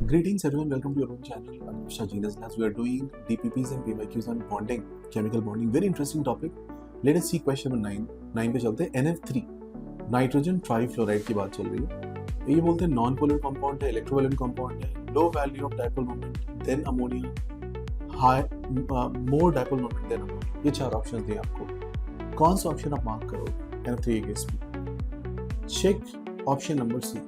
Greetings everyone, welcome to your own channel. I'm Shajin as we are doing DPPs and PYQs on bonding, chemical bonding. Very interesting topic. Let us see question number 9. 9 पे चलते हैं. NF3 nitrogen trifluoride की बात चल रही है. ये बोलते हैं नॉन पोलर कंपाउंड है, इलेक्ट्रोवैलेंट कंपाउंड है, low value of dipole moment, than ammonia, high more dipole moment than ammonia. ये चार ऑप्शन दिए आपको. कौन सा ऑप्शन आप मार्क करोगे NF3 केस में? Check option number C,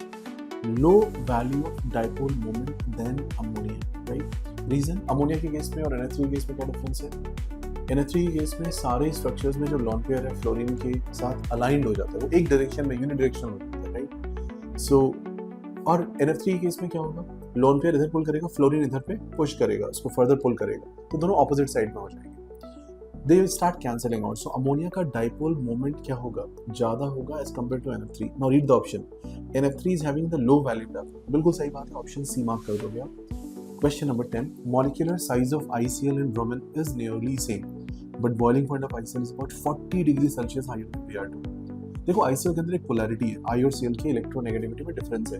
low value of dipole moment than ammonia, right? Reason, ammonia के केस में और NH3 के केस में क्या डिफरेंस है? NH3 के केस में सारे स्ट्रक्चर्स में जो लॉन पेयर है फ्लोरीन के साथ अलाइंड हो जाता है, वो एक डायरेक्शन में यूनिडायरेक्शनल हो जाता है, राइट? सो और NH3 के केस में क्या होगा? लॉन पेयर इधर पुल करेगा, फ्लोरीन इधर पे पुश करेगा, उसको फर्दर पुल करेगा, तो दोनों ऑपोजिट साइड में हो जाएंगे. They will start cancelling out. So ammonia का डाइपोल मोमेंट क्या होगा? ज्यादा होगा as compared to NF3. Now read the option. NF3 is having the low value dipole. बिल्कुल सही बात है. ऑप्शन सी मार्क कर दोगे आप. Question number 10. Molecular size of ICl and bromine is nearly same, but boiling point of ICl is about 40 degrees Celsius higher than Br2. देखो ICl के अंदर एक पोलैरिटी है. I और Cl की इलेक्ट्रोनेगेटिविटी में डिफरेंस है,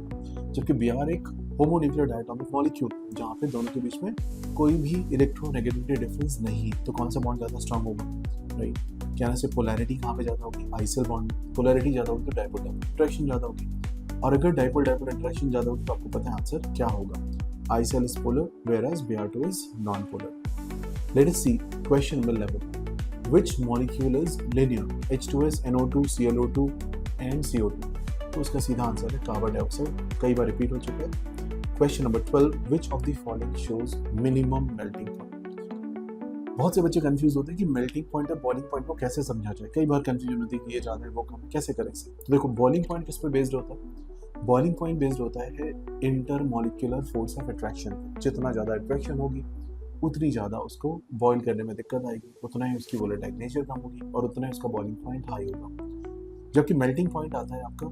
जबकि Br एक होमोन्यूक्लियर डायटोमिक मॉलिक्यूल जहाँ पे दोनों के बीच में कोई भी इलेक्ट्रोनेगेटिविटी डिफरेंस नहीं. तो कौन सा बॉन्ड ज़्यादा स्ट्रांग होगा, राइट? क्या से पोलैरिटी कहाँ पे ज़्यादा होगी? ICl बॉन्ड पोलैरिटी ज़्यादा होगी तो डाइपोल डाइपोल इंटरेक्शन ज़्यादा होगी, और अगर डाइपोल डाइपोल इंटरेक्शन ज़्यादा होगी तो आपको पता है आंसर क्या होगा. ICl is polar whereas Br2 is non-polar. Let us see question number 11. Which molecule is linear? H2S, NO2, ClO2 and CO2. तो उसका सीधा आंसर है कार्बन डाइऑक्साइड. कई बार रिपीट हो चुका है. Question number 12. Which of the following shows minimum melting point? बहुत से बच्चे कंफ्यूज होते हैं कि मेल्टिंग पॉइंट और बॉइलिंग पॉइंट को कैसे समझा जाए. कई बार कंफ्यूजन होती है कि ये ज़्यादा है वो कम है, कैसे करें इसे. तो देखो बॉइलिंग पॉइंट किस पे बेस्ड होता है? बॉइलिंग पॉइंट बेस्ड होता है inter molecular force of attraction. जितना ज़्यादा अट्रैक्शन होगी उतनी ज़्यादा उसको बॉईल करने में दिक्कत आएगी, उतना ही उसकी वोलेटाइल नेचर कम होगी और उतना ही उसका बॉइलिंग पॉइंट हाई होगा. जबकि मेल्टिंग पॉइंट आता है आपका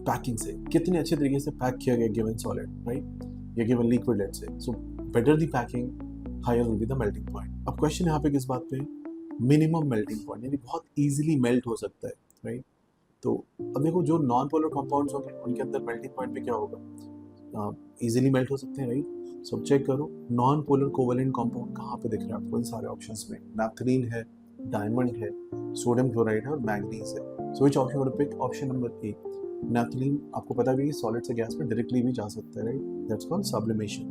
पैकिंग से, कितने अच्छे तरीके से पैक किया गया गिवन सॉलिड, राइट, या given liquid lattice. So better the packing, higher will be the melting point. अब क्वेश्चन यहाँ पे किस बात पे? मिनिमम मेल्टिंग पॉइंट, यानी बहुत इजीली मेल्ट हो सकता है, राइट? तो अब देखो जो नॉन पोलर कंपाउंड्स होंगे उनके अंदर मेल्टिंग पॉइंट पे क्या होगा? इजीली मेल्ट हो सकते हैं, राइट? सो चेक करो नॉन पोलर कोवेलेंट कंपाउंड कहाँ पे दिख रहा है आपको इन सारे ऑप्शंस में? नैफ्थलीन है, डायमंड है, सोडियम क्लोराइड है और मैंगनीज है. So which option would pick? Option number A. Naphthalene आपको पता भी है सॉलिड से गैस में डायरेक्टली भी जा सकता है, right? That's called sublimation.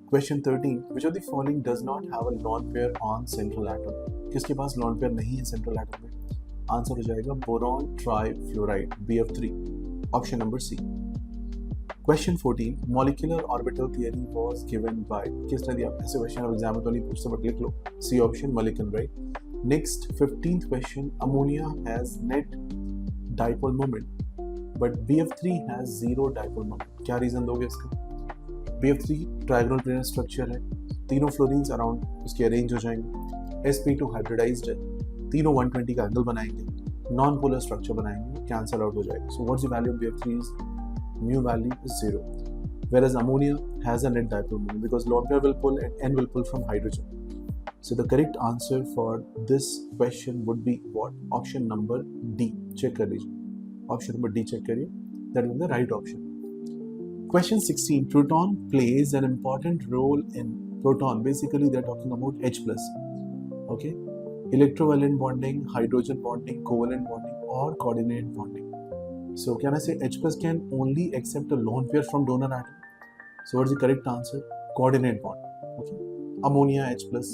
Question 13. Which of the following does not have a lone pair on central atom? किसके पास लॉन पेयर नहीं है सेंट्रल एटम में? आंसर हो जाएगा boron trifluoride, BF3. Option number C. Question 14. Molecular orbital theory was given by, किसने दिया? ऐसे question अब एग्जाम में तो नहीं पूछते बट लिख लो. C option, Mulliken, right? Next 15th question. Ammonia has net dipole moment but BF3 has zero dipole moment. क्या रीजन दोगे इसका? BF3 ट्रायगोनल प्लेनर स्ट्रक्चर है, तीनों फ्लोरीन्स अराउंड उसके अरेंज हो जाएंगे, sp2 हाइब्रिडाइज्ड है, तीनों 120 का एंगल बनाएंगे, नॉन पोलर स्ट्रक्चर बनाएंगे, कैंसल आउट हो जाएगा. So what's the value of BF3's mu value is 0, whereas ammonia has a net dipole moment because lone pair will pull and N will pull from hydrogen. So the correct answer for this question would be what? Option number D. Check कर लीजिए. Option number D check करिए. That is the right option. Question 16. Proton plays an important role in proton. Basically, they are talking about H plus. Okay. Electrovalent bonding, hydrogen bonding, covalent bonding, or coordinate bonding. So can I say H plus can only accept a lone pair from donor atom? So what is the correct answer? Coordinate bond. Okay. Ammonia H plus.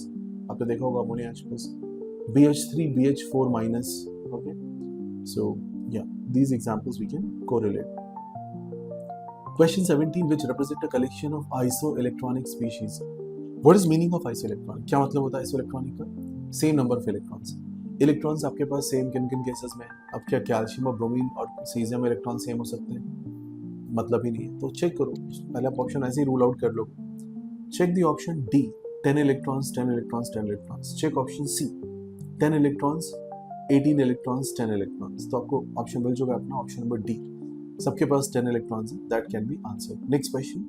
आपने देखा होगा ammonia H plus. BH3 BH4 minus. Okay. So yeah, these examples we can correlate. Question 17, which represent a collection of isoelectronic species. What is meaning of isoelectronic? क्या मतलब होता है isoelectronic का? Same number of electrons. Electrons आपके पास same किन किन cases में है? अब क्या कैल्शियम और ब्रोमीन और सीजियम इलेक्ट्रॉन सेम हो सकते हैं? मतलब ही नहीं है. तो चेक करो, पहले आप ऑप्शन ऐसे ही रूल आउट कर लो. Check the option D, 10 electrons 10 electrons 10 electrons. Check option C, 10 electrons 18 electrons 10 electrons. तो आपको ऑप्शन मिल जाएगा अपना ऑप्शन नंबर डी. सबके पास 10 इलेक्ट्रॉन्स है. That can be answer. Next question.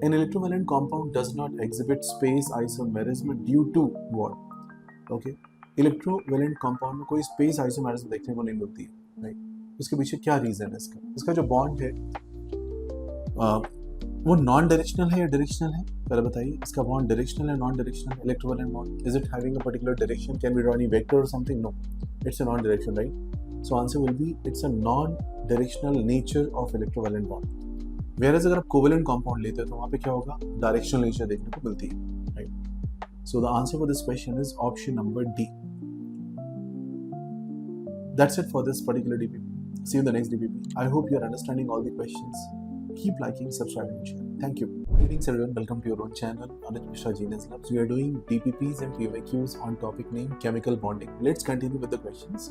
An electrovalent compound does not exhibit space isomerism due to what? Okay. Electrovalent compound में कोई space isomerism देखने को नहीं मिलती है, राइट? इसके पीछे क्या रीजन है इसका? इसका जो बॉन्ड है वो नॉन डायरेक्शनल है या डायरेक्शनल है? पहले बताइए, इसका बॉन्ड डायरेक्शनल है, non directional? Electrovalent bond, is it having a particular direction? Can we draw any vector और something? No, it's a non direction, right? So answer will be it's a non directional nature of electrovalent bond. Whereas अगर आप covalent compound लेते हो तो वहाँ पे क्या होगा? डायरेक्शनल नेचर देखने को मिलती है, right? So the answer for this question is option number D. That's it for this particular DPP. See you in the next DPP. I hope you are understanding all the questions. Keep liking, subscribing, and sharing. Thank you. Greetings everyone. Welcome to your own channel, Anuj Mishra Genius Labs. We are doing DPPs and PYQs on topic name chemical bonding. Let's continue with the questions.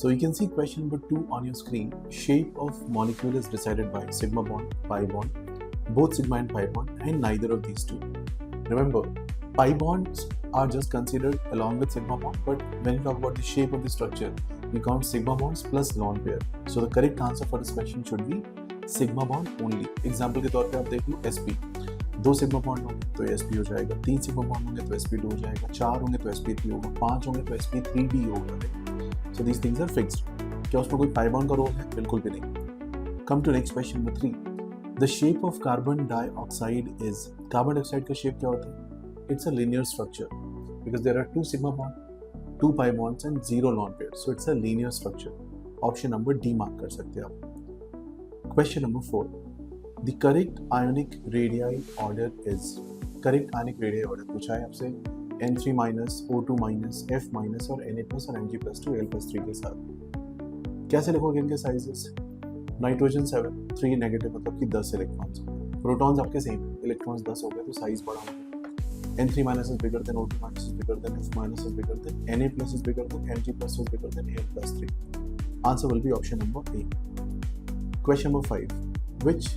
So you can see question number 2 on your screen. Shape of molecule is decided by sigma bond, pi bond, both sigma and pi bond, and neither of these two. Remember, pi bonds are just considered along with sigma bond, but when you talk about the shape of the structure, we count sigma bonds plus lone pair. So the correct answer for this question should be sigma bond only. Example के तौर पे आप देख लो sp, 2 sigma bond होंगे तो sp हो जाएगा, 3 sigma bond होंगे तो sp2 हो जाएगा, 4 होंगे तो sp3 होगा, 5 होंगे तो sp3d होगा। So these things are fixed. क्या उसमें कोई पाई बॉन्ड का रोल है? बिल्कुल भी नहीं। Come to next question number 3. The shape of carbon dioxide is, carbon dioxide का शेप क्या होता है? It's a linear structure because there are 2 sigma bond, 2 pi bonds and 0 lone pair. So it's a linear structure. Option number D mark कर सकते हैं आप। Question number 4. The correct ionic radii order is, correct ionic radii order पूछा है आपसे N3 minus, O2 minus, F minus और Na plus और Mg plus 2 Al plus 3 के साथ। कैसे लिखोगे इनके साइजेस? नाइट्रोजन 7, 3 नेगेटिव मतलब कि 10 इलेक्ट्रॉन्स, प्रोटॉन्स आपके सेम है, इलेक्ट्रॉन्स 10 हो गए तो साइज बड़ा होगा। N3 minus is bigger than O2 minus is bigger than F minus is bigger than Na plus is bigger than Mg plus is bigger than Al plus 3. Answer will be option number A. Question number 5. Which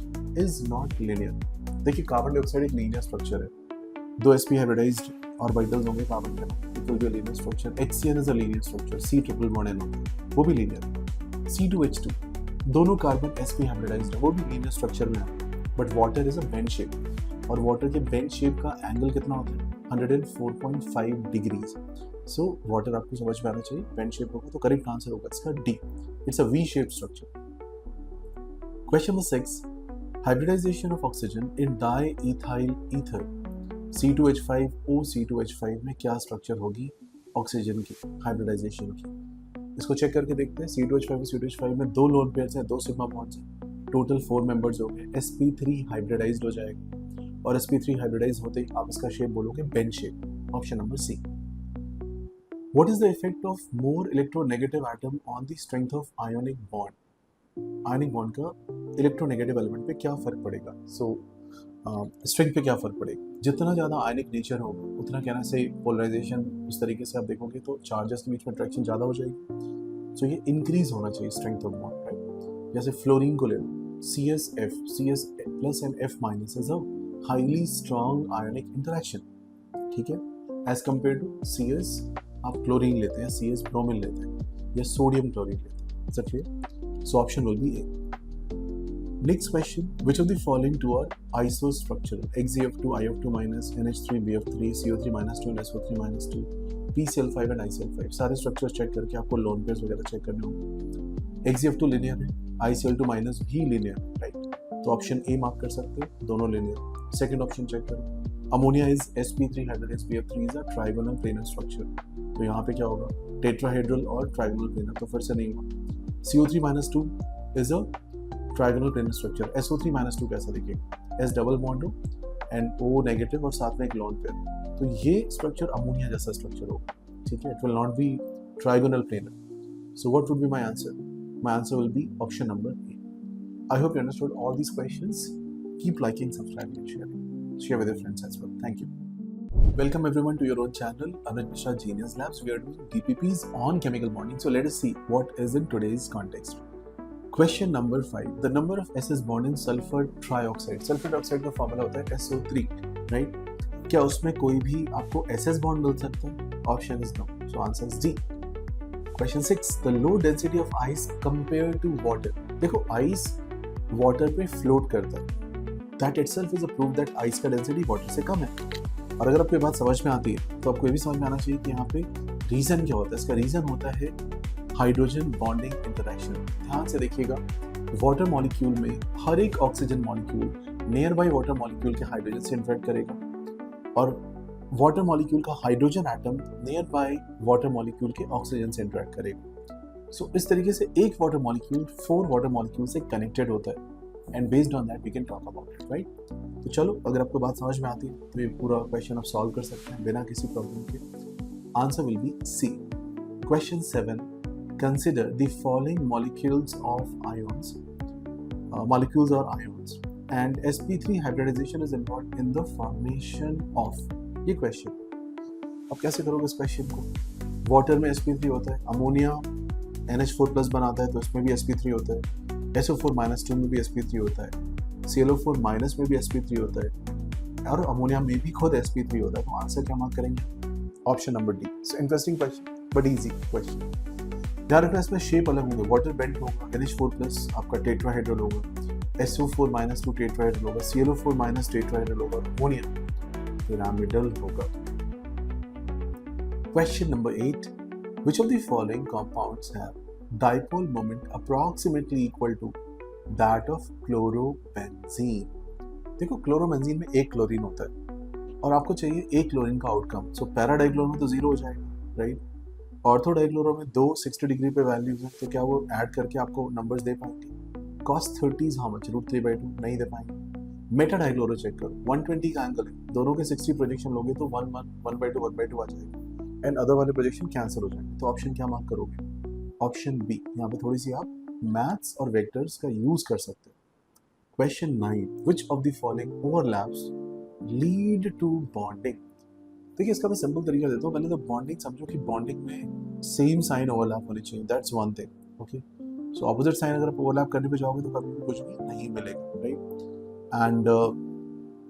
is not linear? देखिए carbon dioxide एक linear structure है, 2 sp hybridised orbitals होंगे carbon के, it will be a linear structure. HCl is a linear structure, C triple bond N होगा वो भी linear. C2H2 दोनों carbon sp hybridised है वो भी लीनियर स्ट्रक्चर में है, but water is a bend shape और वाटर के बेंच शेप का एंगल कितना होता है? 104.5 डिग्रीज। सो वाटर आपको समझ में आना चाहिए, बेंच शेप होगा तो करेक्ट आंसर होगा इसका D. It's a V shape structure. Question number 6. Hybridization of oxygen in diethyl ether C2H5O C2H5 में क्या स्ट्रक्चर होगी ऑक्सीजन की हाइब्रिडाइजेशन की? इसको चेक करके देखते हैं। C2H5 और C2H5 में 2 लोन पेयर्स हैं, 2 सिग्मा बॉन्ड्स हैं, टोटल 4 मेंबर्स हो गए। sp3 हाइब्रिडाइज्ड हो जाएगा और sp3 हाइब्रिडाइज होते ही आप इसका शेप बोलोगे bent shape. Option number C. What is the effect of more electronegative atom on the strength of ionic bond? Ionic bond का इलेक्ट्रोनेगेटिव एलिमेंट पे क्या फर्क पड़ेगा? स्ट्रेंथ पे क्या फर्क पड़ेगा? जितना ज्यादा आयनिक नेचर होगा उतना कहना से पोलराइजेशन इस तरीके से आप देखोगे तो चार्जेस के बीच में अट्रैक्शन ज्यादा हो जाएगी। सो ये इंक्रीज होना चाहिए स्ट्रेंथ ऑफ बॉन्ड, राइट? जैसे फ्लोरीन को ले लो, CS plus and F minus is a highly strong ionic interaction, ठीक है, एज कम्पेयर टू CS आप क्लोरीन लेते हैं, CS ब्रोमीन लेते हैं या सोडियम क्लोरीन लेते हैं। It's clear? So option will be A. Next question, which of the following two are isostructural? XeF2 IF2 minus NH3 BF3 CO3 minus 2 SO3 minus 2 PCl5 and ICl5। सारे structure check करके आपको lone pairs वगैरह check करने होंगे। XeF2 linear है, ICl2 minus भी linear, right? तो option A mark कर सकते हो, दोनों लिनियर। सेकंड ऑप्शन चेक करो, ammonia is sp3 hybridized BF3 is a trigonal planar structure, तो यहाँ पे क्या होगा? टेट्राहेड्रल और ट्राइगोनल प्लेनर, तो फिर से नहीं होगा। CO3 minus 2 is a trigonal planar structure. SO3 minus 2 कैसा दिखेगा? S डबल बॉन्ड हो एंड O नेगेटिव और साथ में एक लोन पेयर, तो ये स्ट्रक्चर अमोनिया जैसा स्ट्रक्चर होगा, ठीक है? It will not be trigonal planar. So what would be my answer? My answer will B option number A. I hope you understood all these questions. Keep liking, subscribing and sharing. Share with your friends as well. Thank you. Welcome everyone to your own channel, Anuj Mishra Genius Labs. We are doing DPPs on chemical bonding. So let us see what is in today's context. Question number 5. The number of SS bond in sulfur trioxide. Sulfur dioxide का formula होता है SO3, right? क्या उसमें कोई भी आपको SS bond मिल सकता है? Option is no. So answer is D. Question 6. The low density of ice compared to water. देखो ice वाटर पे फ्लोट करता है, that itself is a proof that ice का डेंसिटी वाटर से कम है। और अगर आपको ये बात समझ में आती है तो आपको ये भी समझ में आना चाहिए कि यहाँ पे रीजन क्या होता है। इसका रीजन होता है हाइड्रोजन बॉन्डिंग इंटरैक्शन। ध्यान से देखिएगा, वाटर मॉलिक्यूल में हर एक oxygen molecule nearby water molecule के हाइड्रोजन से इंटरेक्ट करेगा, और वाटर मॉलिक्यूल का hydrogen atom nearby water molecule के ऑक्सीजन से इंटरेक्ट करेगा। सो इस तरीके से एक वाटर मॉलिक्यूल 4 वाटर मॉलिक्यूल से कनेक्टेड होता है, and based on that we can talk about it, right. तो चलो, अगर आपको बात समझ में आती है तो ये पूरा क्वेश्चन आप सॉल्व कर सकते हैं बिना किसी प्रॉब्लम के। Answer will be C. Question 7, consider the following molecules of ions, molecules or ions, and sp3 hybridization is involved in the formation of, ये क्वेश्चन। अब कैसे करोगे इस क्वेश्चन को? वाटर में sp3 होता है, अमोनिया NH4+ बनाता है तो इसमें भी sp3 होता है, SO4- में भी sp3 होता है, ClO4- में भी sp3 होता है, और अमोनिया में भी खुद sp3 होता है। तो आंसर क्या मार्क करेंगे? Option number D. Interesting question but easy question. ध्यान रखना, इसमें शेप अलग होंगे। वाटर बेंट होगा, NH4+ आपका टेट्राहेड्रल होगा, SO4- टेट्राहेड्रल होगा, ClO4- टेट्राहेड्रल होगा, अमोनिया पिरामिडल होगा। Question number 8, which of the following compounds have dipole moment approximately equal to that of chlorobenzene? देखो, क्लोरोबेंजीन में एक क्लोरीन होता है और आपको चाहिए एक क्लोरीन का आउटकम। सो पैरा डाइक्लोरो में तो 0 हो जाएगा, राइट। ऑर्थो डाइक्लोरो में 2 60 डिग्री पे वैल्यूज हैं, तो क्या वो ऐड करके आपको नंबर्स दे पाएंगे? cos 30 is how much? √3/2 नहीं दे पाएंगे। मेटा डाइक्लोरो चेक करो, 120 का एंगल है, दोनों के 60 प्रोजेक्शन लोगे तो 1/2 आ जाएगा, एंड अदर वाले प्रोजेक्शन कैंसिल हो जाएंगे। तो ऑप्शन क्या मार्क करोगे? Option B. यहाँ पे थोड़ी सी आप मैथ्स और वेक्टर्स का यूज कर सकते हो। Question 9, which of the following overlaps lead to bonding? देखिए, इसका मैं सिंपल तरीका देता हूँ। पहले तो बॉन्डिंग समझो कि बॉन्डिंग में सेम साइन ओवरलैप होनी चाहिए, that's one thing, okay. So opposite sign अगर आप ओवरलैप करने पे जाओगे तो कभी भी कुछ भी नहीं मिलेगा, right. And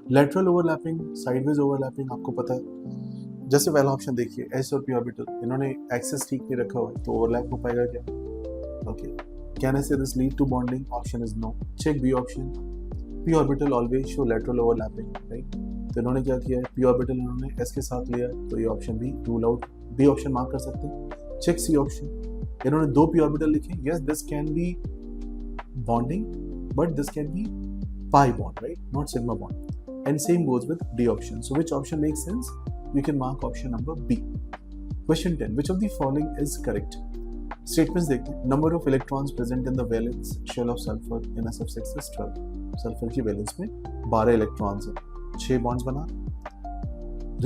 lateral overlapping, sideways overlapping आपको पता है। जैसे पहला ऑप्शन देखिए, एस और पी ऑर्बिटल, इन्होंने एक्सेस ठीक नहीं रखा हुआ है तो ओवरलैप हो पाएगा क्या? Okay, can I say this lead to bonding? Option is no. Check B option, P orbital always show lateral overlapping, right. तो इन्होंने क्या किया है, पी ऑर्बिटल इन्होंने एस के साथ लिया, तो ये ऑप्शन भी rule out, B option mark कर सकते हैं। चेक सी ऑप्शन, इन्होंने 2 पी ऑर्बिटल लिखे, yes this can be bonding but this can be pi bond, right, not sigma bond, and same goes with D option. So which option makes sense? You can mark option number B. Question 10, which of the following is correct? Statements देखते हैं। Number of electrons present in the valence shell of sulphur in SF6 is 12। Sulphur की valence में 12 electrons हैं, 6 bonds बना।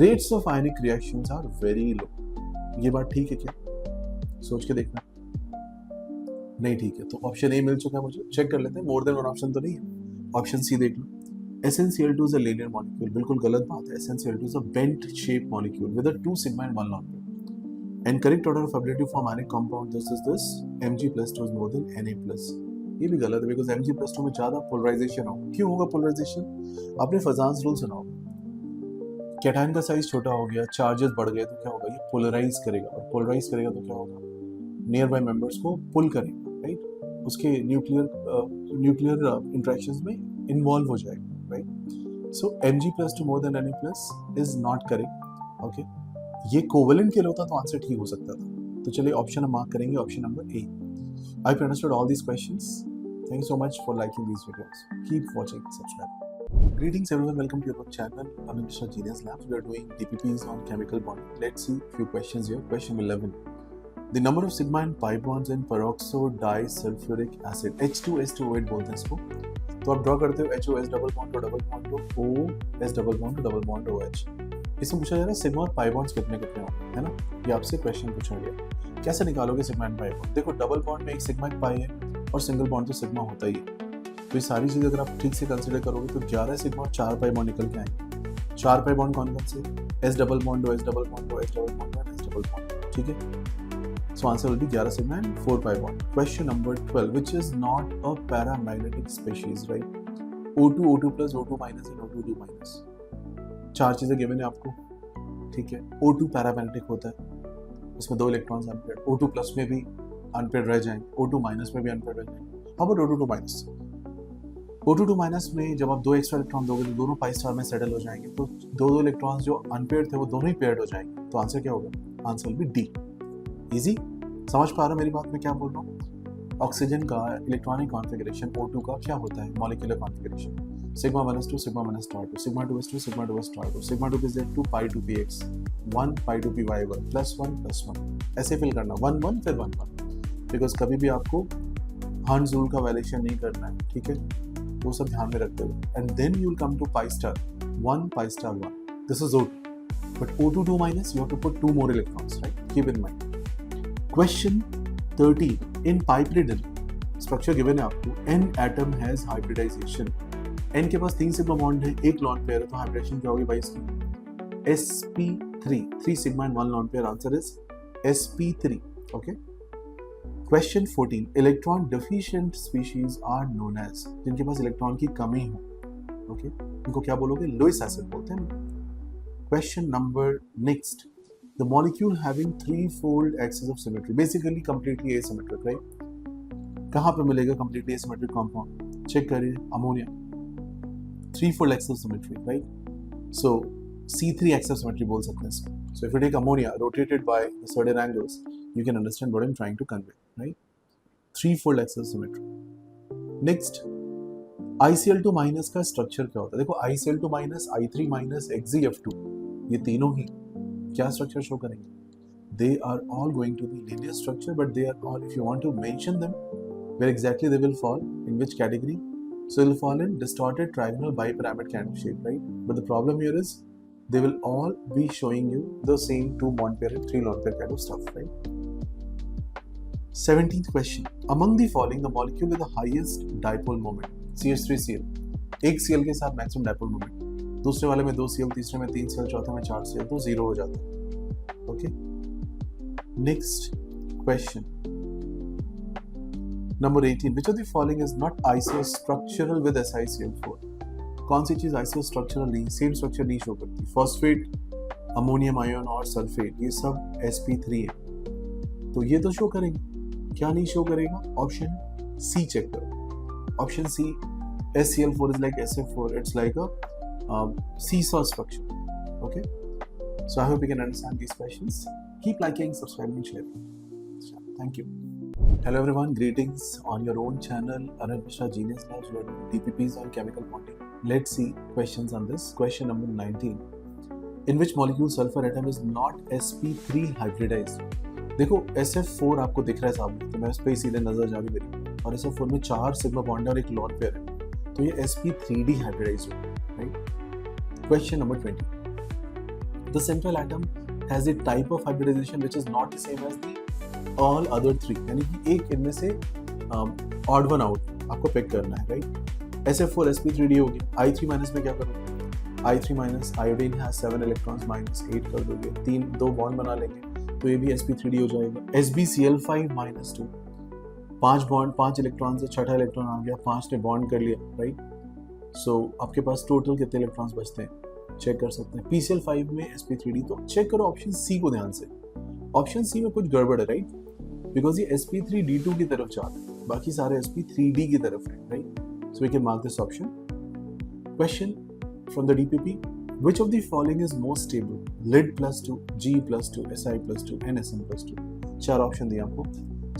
Rates of ionic reactions are very low, ये बात ठीक है क्या? सोच के देखना। नहीं ठीक है, तो ऑप्शन ए मिल चुका है मुझे। चेक कर लेते हैं, मोर देन वन ऑप्शन तो नहीं है। ऑप्शन सी देख लो, SnCl2 is a linear molecule. बिल्कुल गलत बात है, SnCl2 is a bent shape molecule with a 2 sigma and 1 lone pair. And correct order of ability to form ionic compound this is this, Mg+2 is more than Na+। ये भी गलत है, because Mg+2 में ज्यादा polarisation होगा। क्यों होगा polarisation? आपने फजान्स रूल सुना होगा, कैटायन का साइज छोटा हो गया, चार्जेस बढ़ गए तो क्या होगा? ये पोलराइज करेगा, और पोलराइज करेगा तो क्या होगा? नियर बाय मेंबर्स को पुल करेगा, राइट, उसके न्यूक्लियर इंटरेक्शंस में इन्वॉल्व हो जाएगा, right. So Mg+2 more than Na+ is not correct, okay. ये कोवेलेंट के लिए होता तो आंसर ठीक हो सकता था। तो चलिए ऑप्शन हम मार्क करेंगे, option number A. I hope you understood all these questions. Thank you so much for liking these videos. Keep watching, subscribe. Greetings everyone, welcome to your channel, Amit Mishra Genius Labs. We are doing DPPs on chemical bonding. Let's see few questions here. Question 11. The number of sigma and pi bonds in peroxo disulfuric acid, H2S2O8 बोलते हैं इसको। तो आप draw करते हो HOS double bond to double bond to OS double bond to double bond OH। इसमें पूछा जा रहा है सिग्मा और पाई बॉन्ड्स कितने कितने होंगे, है ना? ये आपसे क्वेश्चन पूछा गया। कैसे निकालोगे सिग्मा एंड पाई बॉन्ड? देखो, डबल बॉन्ड में एक सिग्मा एक पाई है, और सिंगल बॉन्ड तो सिग्मा होता ही है। तो ये सारी चीज़ अगर आप ठीक से कंसिडर करोगे तो 11 सिग्मा और 4 पाई बॉन्ड निकल के आएंगे। 4 पाई बॉन्ड कौन कौन से? S double bond OH double bond OH double bond और S डबल बॉन्ड, ठीक है। सो answer will B 11 sigma and 4 pi bond. Question number 12, which is not a paramagnetic species, right? O2 O2+ O2- and O2 चार चीजें given है आपको, ठीक है। O2 paramagnetic होता है, उसमें 2 इलेक्ट्रॉन्स अनपेयर्ड, O2+ में भी अनपेयर्ड रह जाएंगे, O2- में भी अनपेयर्ड रह जाएंगे। How about O2-? O2- में जब आप 2 एक्स्ट्रा इलेक्ट्रॉन दोगे तो दोनों पाई स्टार में सेटल हो जाएंगे, तो 2 इलेक्ट्रॉन्स जो अनपेयर्ड थे वो दोनों ही पेयर्ड हो जाएंगे। तो आंसर क्या होगा? Answer will B D. Easy, समझ पा रहा हो मेरी बात में क्या बोल रहा हूँ? ऑक्सीजन का इलेक्ट्रॉनिक कॉन्फ़िगरेशन O2 का क्या होता है? Molecular configuration sigma 1 is to sigma 1 is star 2, sigma 2 is to sigma 2 is star 2, sigma 2 is to pi 2 px 1 pi 2 py 1 plus 1 ऐसे फिल करना 1 1 फिर 1 1 बिकॉज कभी भी आपको हर्ट्ज रूल का वैल्यूएशन नहीं करना है, ठीक है, वो सब ध्यान में रखते हुए and then you will come to pi star 1 pi star 1. This is O2, but O2 2 minus you have to put 2 more electrons, right? Keep in mind. Question 13 in piperidine structure given है आपको, n atom has hybridization. n के पास 3 sigma bond है, एक lone pair है, तो hybridisation क्या होगी भाई इसकी sp3, 3 sigma and 1 lone pair. Answer is sp3. Okay. Question 14 electron deficient species are known as, जिनके पास इलेक्ट्रॉन की कमी हो, okay, इनको क्या बोलोगे? लुईस एसिड बोलते हैं. Question number next, the molecule having threefold axis of symmetry, basically completely asymmetric, right? कहाँ पे मिलेगा completely asymmetric compound? चेक करिए, ammonia, threefold axis of symmetry, right? So C3 axis of symmetry बोल सकते हैं इसको. So if you take ammonia rotated by the certain angles, you can understand what I'm trying to convey, right? Threefold axis of symmetry. Next, ICl2 minus का structure क्या होता है? देखो ICl2 minus, I3 minus, XeF2, ये तीनों ही क्या structure show करेंगे? They are all going to be linear structure, but they are all, if you want to mention them, where exactly they will fall, in which category? So they will fall in distorted trigonal bipyramid kind of shape, right? But the problem here is they will all be showing you the same 2 bond pair and 3 lone pair kind of stuff, right? 17th question. Among the following, the molecule with the highest dipole moment, CH3Cl. एक Cl के साथ maximum dipole moment, दूसरे वाले में 2 Cl, तीसरे में 3 Cl, चौथे में 4 Cl, तो 0 हो जाता है. Okay. Next question. Number 18. Which of the following is not isostructural with SiCl4? कौन सी चीज आइसोस्ट्रक्चरल नहीं, सेम स्ट्रक्चर नहीं शो करती? फॉस्फेट, अमोनियम आयन और सल्फेट, ये सब sp3 है, तो ये तो शो करेंगे. क्या नहीं शो करेगा? ऑप्शन सी चेक करो. Option C, SCl4 is like SF4, it's like a seesaw structure. Okay, so I hope you can understand these questions. Keep liking, subscribing, and sharing. Thank you. Hello everyone, greetings on your own channel Arun Mishra Genius Labs. We are doing DPPs on chemical bonding. Let's see questions on this. Question number 19. In which molecule sulfur atom is not sp3 hybridized? देखो SF4 आपको दिख रहा है सामने, तो मैं उस पर ही सीधे नजर जा रही मेरी, और SF4 में 4 सिग्मा बॉन्ड और एक लॉन पेयर है, तो ये sp3d हाइब्रिडाइज हो, right? Question number 20. The central atom has a type of hybridization which is not the same as the all other 3, यानी कि एक इनमें से odd one out आपको पिक करना है, राइट? SF4 sp3d होगी. I3 माइनस में क्या करोगे? I3 माइनस, आयोडीन है 7 इलेक्ट्रॉन्स, माइनस 8 कर दोगे, 2 बॉन्ड बना लेंगे, तो ये भी sp3d हो जाएगा. SbCl5 माइनस 2, 5 बॉन्ड, 5 इलेक्ट्रॉन से छठा इलेक्ट्रॉन आ गया, 5 ने बॉन्ड कर लिया, राइट? सो आपके पास टोटल कितने इलेक्ट्रॉन्स बचते हैं? चेक कर सकते हैं. PCl5 में sp3d, तो चेक करो ऑप्शन सी को ध्यान से. ऑप्शन सी में कुछ गड़बड़ है, राइट? बिकॉज ये sp3d2 की तरफ जा रहा है, बाकी सारे sp3d की तरफ है, right? So we can mark this option. Question from the DPP. Which of the following is most stable? Lead +2, G +2, Si +2, and Sm +2. 4 option दिए आपको.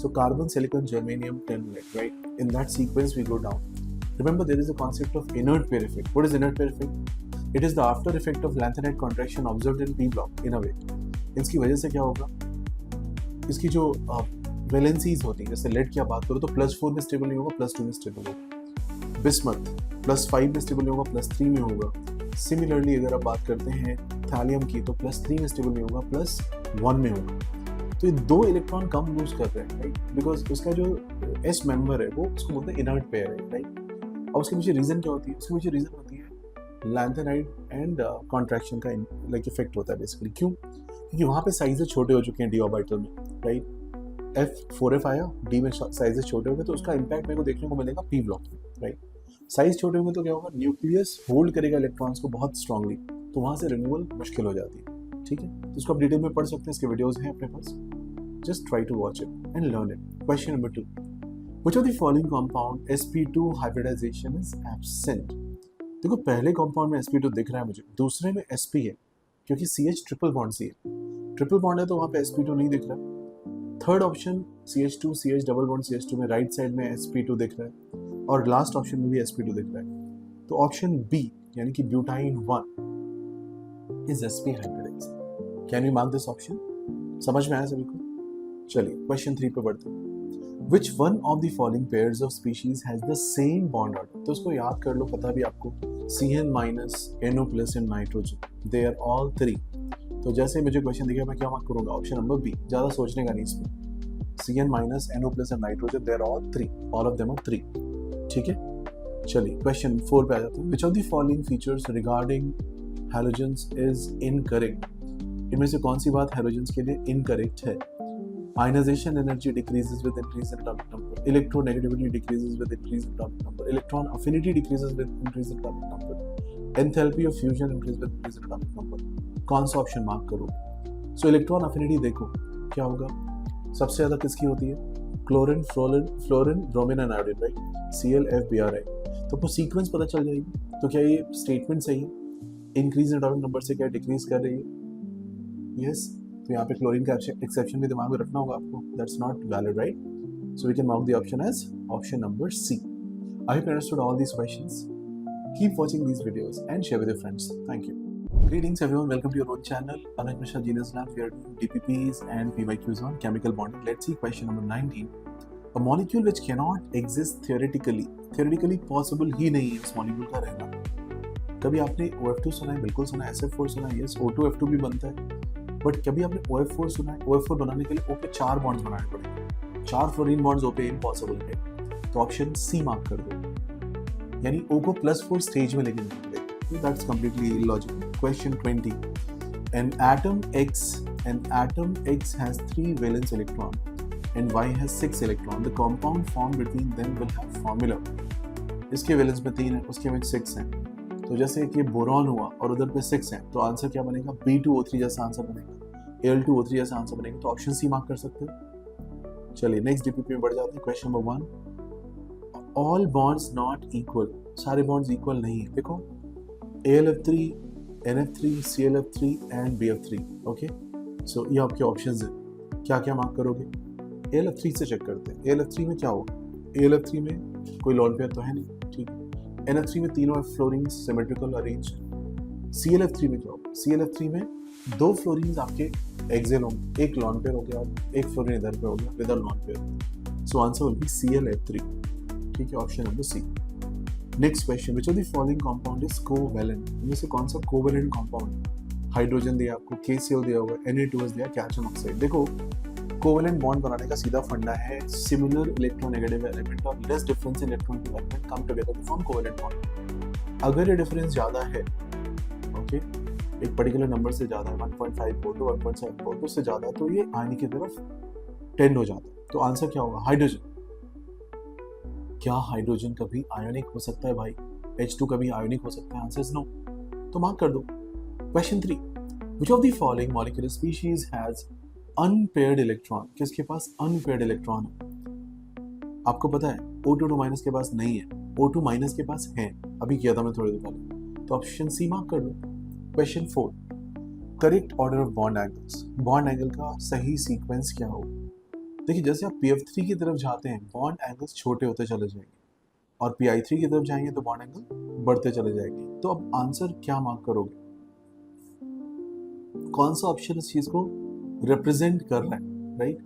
So carbon, silicon, germanium, tin, lead, right? In that sequence we go down. Remember there is a concept of inert pair effect. What is inert pair effect? It is the after effect of lanthanide contraction observed in p block in a way. इसकी वजह से क्या होगा? इसकी जो valencies होती है, जैसे लेड की आप बात करो तो +4 में स्टेबल नहीं होगा, +2 में स्टेबल होगा. बिस्मथ +5 में स्टेबल नहीं होगा, +3 में होगा. सिमिलरली अगर आप बात करते हैं थैलियम की, तो +3 में स्टेबल नहीं होगा, +1 में होगा. तो ये 2 इलेक्ट्रॉन कम लूज कर रहे हैं, राइट? बिकॉज उसका जो एस मेंबर है वो उसको बोलते हैं इनर्ट पेयर है, राइट? और उसके पीछे रीजन क्या होती है? उसके पीछे रीजन होती है लैंथेनाइड एंड कॉन्ट्रैक्शन का लाइक इफेक्ट होता है बेसिकली. क्यों? क्योंकि वहाँ पे साइजेस छोटे हो चुके हैं डी ऑर्बिटल में, राइट? F4F आया, डी में साइजेस छोटे हो गए, तो उसका इम्पैक्ट मेरे को देखने को मिलेगा पी ब्लॉक में, राइट? साइज छोटे होंगे तो क्या होगा? न्यूक्लियस होल्ड करेगा इलेक्ट्रॉन्स को बहुत स्ट्रांगली, तो वहाँ से रिमूवल मुश्किल हो जाती है, ठीक है? तो उसको आप डिटेल में पढ़ सकते हैं, इसके वीडियोस हैं अपने पास. Just try to watch it and learn it. Question number 2. Which of the following compound sp2 hybridization is absent? देखो पहले कंपाउंड में sp2 दिख रहा है मुझे, दूसरे में sp है, क्योंकि CH ट्रिपल बॉन्ड सी है, ट्रिपल बॉन्ड है, तो वहाँ पे sp2 नहीं दिख रहा. Third option CH2 CH double bond CH2 में राइट साइड में sp2 दिख रहा है, और लास्ट ऑप्शन में भी sp2 दिख रहा है. तो ऑप्शन बी यानी कि butyne 1 is sp hybridize. Can we mark this option? समझ में आया सभी को? चलिए क्वेश्चन 3 पे बढ़ते हैं। Which one of the following pairs of species has the same bond order? तो उसको याद कर लो, पता भी आपको, CN minus NO plus and nitrogen, they are all 3। तो जैसे मुझे क्वेश्चन दिखा मैं क्या मार्क करूंगा? ऑप्शन नंबर बी, ज़्यादा सोचने का नहीं इसमें। CN minus NO plus and nitrogen, they are all 3, all of them are 3। ठीक है, चलिए क्वेश्चन 4 पे आ जाते हैं। Which of the following features regarding halogens is incorrect? इनमें से कौन सी बात halogens के लिए incorrect है? Ionization energy decreases with increase in atomic number. Electronegativity decreases with increase in atomic number. Electron affinity decreases with increase in atomic number. Enthalpy of fusion increases with increase in atomic number. कौन सा option mark करोगे? सो electron affinity देखो क्या होगा, सबसे ज्यादा किसकी होती है? Chlorine, fluorine, bromine and iodine, right? ClFbri। तो आपको सीक्वेंस पता चल जाएगी। तो क्या ये स्टेटमेंट सही है? इंक्रीज इन एटॉमिक नंबर से क्या डिक्रीज कर रही है? यस। तो यहाँ पे क्लोरीन का एक्सेप्शन भी दिमाग में रखना होगा आपको। That's not valid, right? So we can mark the option as option number C. I hope you understood all these questions. Keep watching these videos and share with your friends. Thank you. Greetings everyone, welcome to your own channel, Anuj Mishra Genius Lab. We are doing DPPs and PYQs on chemical bonding. Let's see question number 19. A molecule which cannot exist theoretically possible ही नहीं है इस molecule का रहना। कभी आपने OF2 सुना है? बिल्कुल सुना है। SF4 सुना है? Yes, O2F2 भी बनता है। बट कभी आपने OF4 सुना है? OF4 बनाने के लिए O पे 4 बॉन्ड्स बनाने पड़ेंगे। 4 फ्लोरीन बॉन्ड्स O पे इम्पॉसिबल है। तो ऑप्शन सी मार्क कर दो, यानी O को +4 स्टेज में लेके जाएंगे। That's completely illogical. Question 20, an atom X has 3 valence electron and Y has 6 electron. The compound formed between them will have formula. इसके वैलेंस में 3 है, उसके में 6 है। तो जैसे कि बोरॉन हुआ और उधर पे 6 है, तो आंसर क्या बनेगा? B2O3 जैसा आंसर बनेगा, Al2O3 जैसा आंसर बनेगा। तो ऑप्शन सी मार्क कर सकते हो। चलिए नेक्स्ट डीपीपी में बढ़ जाते हैं। Question number 1, all bonds not equal. सारे बॉन्ड्स इक्वल नहीं है। देखो AlF3, NF3, ClF3 and BF3। Okay, सो ये आपके ऑप्शंस हैं। क्या क्या मार्क करोगे? AlF3 से चेक करते हैं। AlF3 में क्या होगा? AlF3 में कोई लॉन पेयर तो है नहीं, ठीक है। NF3 में तीनों फ्लोरीन सिमेट्रिकल अरेंज। ClF3 में क्या होगा? ClF3 में 2 फ्लोरीन आपके एक्सेल होंगे, एक लॉन पेयर हो गया और एक फ्लोरीन इधर पे हो गया with a lone pair. So answer will be ClF3। ठीक है, option number C. Next question, which of the following compound is covalent? इनमें से कौन सा कोवैलेंट कंपाउंड? हाइड्रोजन दिया आपको, KCl दिया हुआ, Na2S दिया, कैल्शियम ऑक्साइड। देखो कोवैलेंट बॉन्ड बनाने का सीधा फंडा है सिमिलर इलेक्ट्रोनेगेटिव एलिमेंट और less difference in electron element come together to form covalent bond. अगर ये डिफरेंस ज्यादा है, ओके, एक पर्टिकुलर नंबर से ज्यादा है, 1.54 to 1.74 तो उससे ज्यादा, तो ये आयनिक की तरफ टेंड हो जाता है। तो आंसर क्या होगा? हाइड्रोजन। क्या हाइड्रोजन कभी आयोनिक हो सकता है भाई? H2 कभी आयोनिक हो सकता है? Answer is no. तो मार्क कर दो। Question 3, which of the following molecular species has unpaired electron? किसके पास अनपेयर्ड इलेक्ट्रॉन है? आपको पता है O2 के पास नहीं है, O2 के पास है। अभी किया था मैं थोड़ी देर पहले। तो ऑप्शन सी मार्क कर दो। Question 4, correct order of bond angles. Bond angle का सही सीक्वेंस क्या होगा? देखिए जैसे आप PF3 की तरफ जाते हैं बॉन्ड एंगल्स छोटे होते चले जाएंगे और PI3 की तरफ जाएंगे तो बॉन्ड एंगल बढ़ते चले जाएंगे। तो अब आंसर क्या मार्क करोगे? कौन सा ऑप्शन इस चीज को रिप्रेजेंट कर रहा है, right?